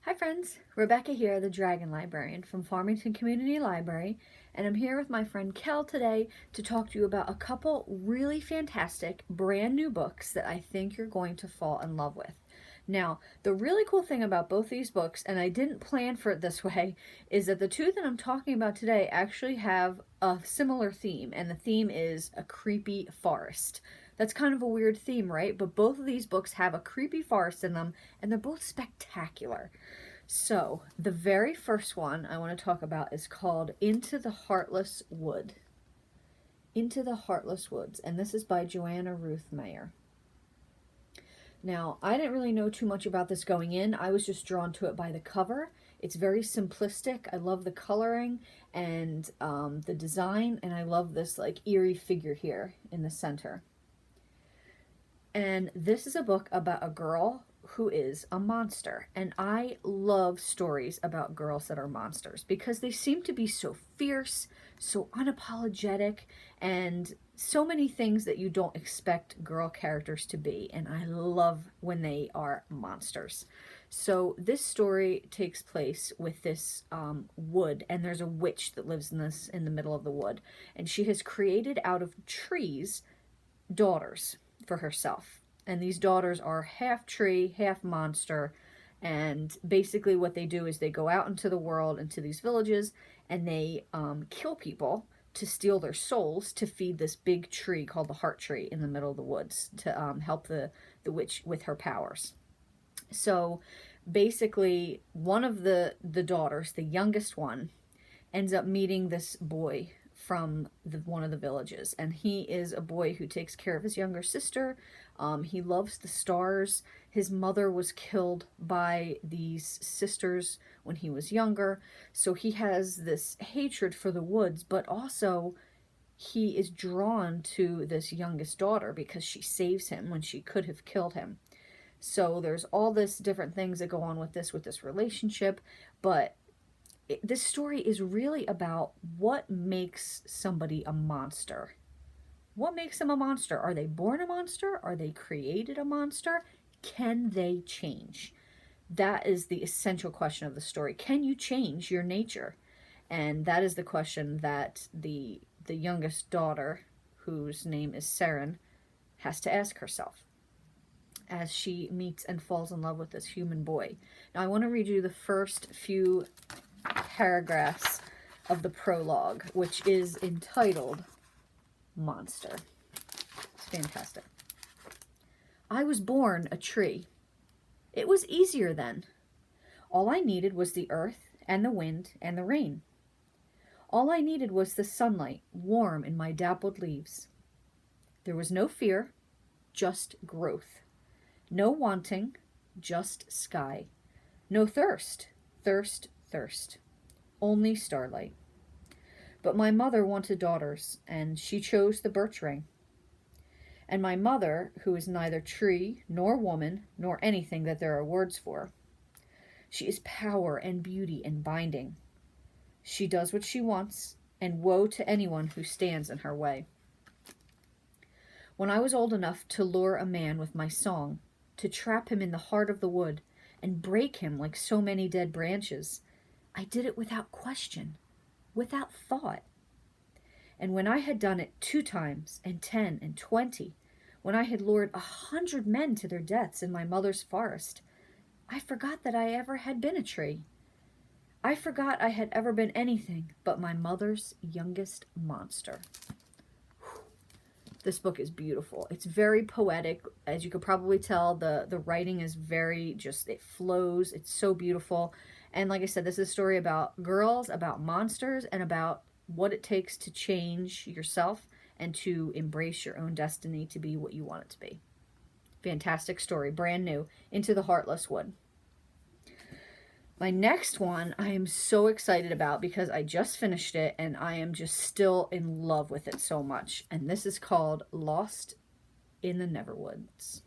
Hi friends, Rebecca here, the Dragon Librarian from Farmington Community Library, and I'm here with my friend Kel today to talk to you about a couple really fantastic brand new books that I think you're going to fall in love with. Now, the really cool thing about both these books, and I didn't plan for it this way, is that the two that I'm talking about today actually have a similar theme, and the theme is a creepy forest. That's kind of a weird theme, right? But both of these books have a creepy forest in them, and they're both spectacular. So, the very first one I want to talk about is called Into the Heartless Wood. Into the Heartless Woods, and this is by Joanna Ruth Meyer. Now, I didn't really know too much about this going in. I was just drawn to it by the cover. It's very simplistic. I love the coloring and the design, and I love this like eerie figure here in the center. And this is a book about a girl who is a monster. And I love stories about girls that are monsters because they seem to be so fierce, so unapologetic, and so many things that you don't expect girl characters to be. And I love when they are monsters. So this story takes place with this wood, and there's a witch that lives in the middle of the wood, and she has created out of trees daughters for herself. And these daughters are half tree, half monster. And basically, what they do is they go out into the world, into these villages, and they kill people to steal their souls to feed this big tree called the heart tree in the middle of the woods to help the witch with her powers. So basically, one of the daughters, the youngest one, ends up meeting this boy from one of the villages, and he is a boy who takes care of his younger sister. He loves the stars. His mother was killed by these sisters when he was younger, so he has this hatred for the woods, but also he is drawn to this youngest daughter because she saves him when she could have killed him. So there's all this different things that go on with this relationship, but this story is really about what makes somebody a monster. What makes them a monster? Are they born a monster? Are they created a monster? Can they change? That is the essential question of the story. Can you change your nature? And that is the question that the youngest daughter, whose name is Saren, has to ask herself as she meets and falls in love with this human boy. Now, I want to read you the first few paragraphs of the prologue, which is entitled Monster. It's fantastic. I was born a tree. It was easier then. All I needed was the earth and the wind and the rain. All I needed was the sunlight warm in my dappled leaves. There was no fear, just growth. No wanting, just sky. No thirst, thirst. Only starlight. But my mother wanted daughters, and she chose the birch ring. And my mother, who is neither tree nor woman nor anything that there are words for, she is power and beauty and binding. She does what she wants, and woe to anyone who stands in her way. When I was old enough to lure a man with my song, to trap him in the heart of the wood, and break him like so many dead branches, I did it without question, without thought. And when I had done it 2 times, and 10 and 20, when I had lured 100 men to their deaths in my mother's forest, I forgot that I ever had been a tree. I forgot I had ever been anything but my mother's youngest monster. This book is beautiful. It's very poetic. As you could probably tell, the writing is very it flows. It's so beautiful. And like I said, this is a story about girls, about monsters, and about what it takes to change yourself and to embrace your own destiny to be what you want it to be. Fantastic story, brand new, Into the Heartless Wood. My next one I am so excited about because I just finished it and I am just still in love with it so much. And this is called Lost in the Neverwoods.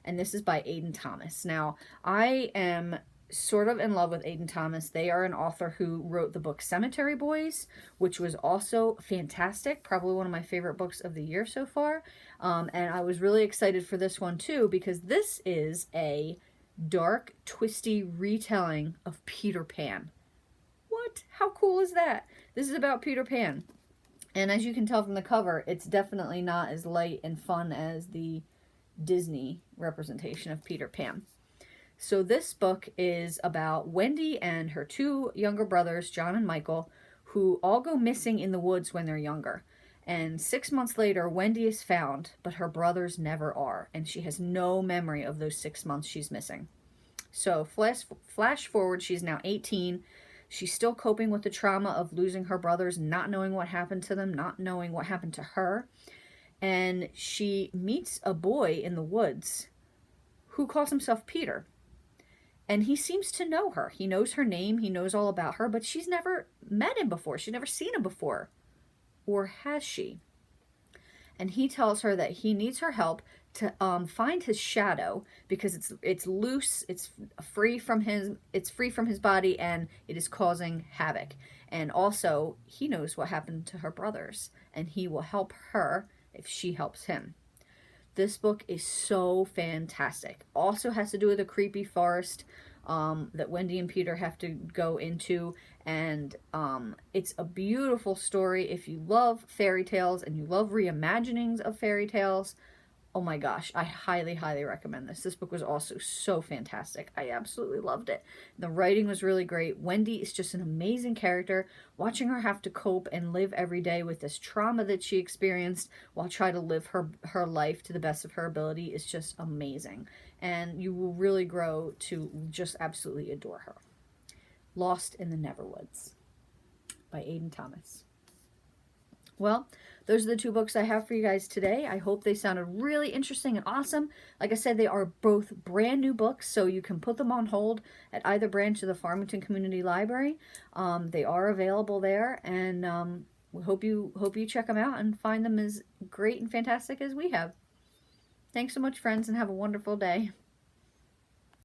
And this is by Aiden Thomas. Now, I am sort of in love with Aiden Thomas. They are an author who wrote the book Cemetery Boys, which was also fantastic. Probably one of my favorite books of the year so far. And I was really excited for this one too because this is a dark, twisty retelling of Peter Pan. What? How cool is that? This is about Peter Pan. And as you can tell from the cover, it's definitely not as light and fun as the Disney representation of Peter Pan. So this book is about Wendy and her two younger brothers, John and Michael, who all go missing in the woods when they're younger. And 6 months later, Wendy is found, but her brothers never are, and she has no memory of those 6 months she's missing. So flash forward, she's now 18. She's still coping with the trauma of losing her brothers, not knowing what happened to them, not knowing what happened to her. And she meets a boy in the woods who calls himself Peter. And he seems to know her. He knows her name, he knows all about her, but she's never met him before. She's never seen him before. Or has she? And he tells her that he needs her help to find his shadow because it's loose, it's free from his body, and it is causing havoc. And also, he knows what happened to her brothers, and he will help her if she helps him. This book is so fantastic. Also has to do with a creepy forest that Wendy and Peter have to go into. And it's a beautiful story. If you love fairy tales and you love reimaginings of fairy tales, oh my gosh, I highly, highly recommend this. This book was also so fantastic. I absolutely loved it. The writing was really great. Wendy is just an amazing character. Watching her have to cope and live every day with this trauma that she experienced while trying to live her life to the best of her ability is just amazing. And you will really grow to just absolutely adore her. Lost in the Neverwoods by Aiden Thomas. Well, those are the two books I have for you guys today. I hope they sounded really interesting and awesome. Like I said, they are both brand new books, so you can put them on hold at either branch of the Farmington Community Library. They are available there, and we hope you check them out and find them as great and fantastic as we have. Thanks so much, friends, and have a wonderful day.